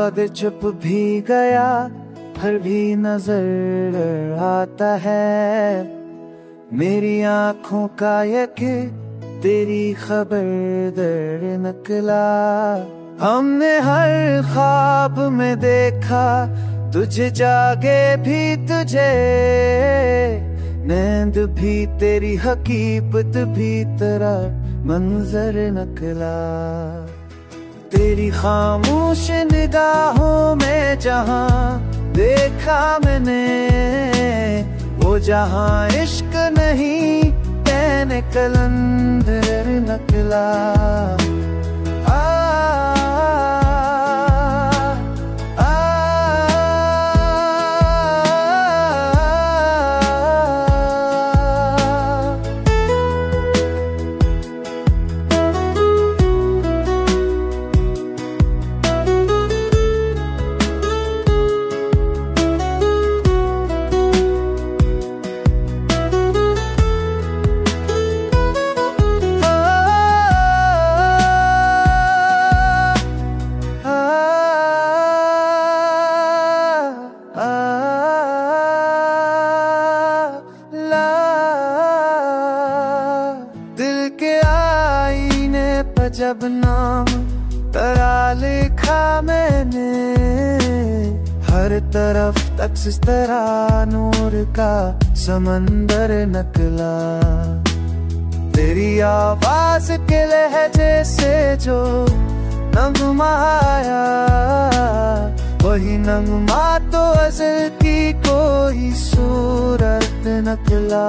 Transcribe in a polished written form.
अगर चुप भी गया फिर भी नजर आता है मेरी आंखों का यकीन तेरी खबर दर नकला। हमने हर ख्वाब में देखा तुझे, जागे भी तुझे, नींद भी तेरी हकीकत भी तेरा मंजर नकला। तेरी खामोश निगाहों में जहां देखा मैंने, वो जहां इश्क नहीं कहने कलंदर नकला। जब नाम तेरा लिखा मैंने, हर तरफ तक इस तरह नूर का समंदर नकला। तेरी आवाज के लहजे से जो नगमा आया, वही नगमा तो अज़ल की कोई सूरत नकला।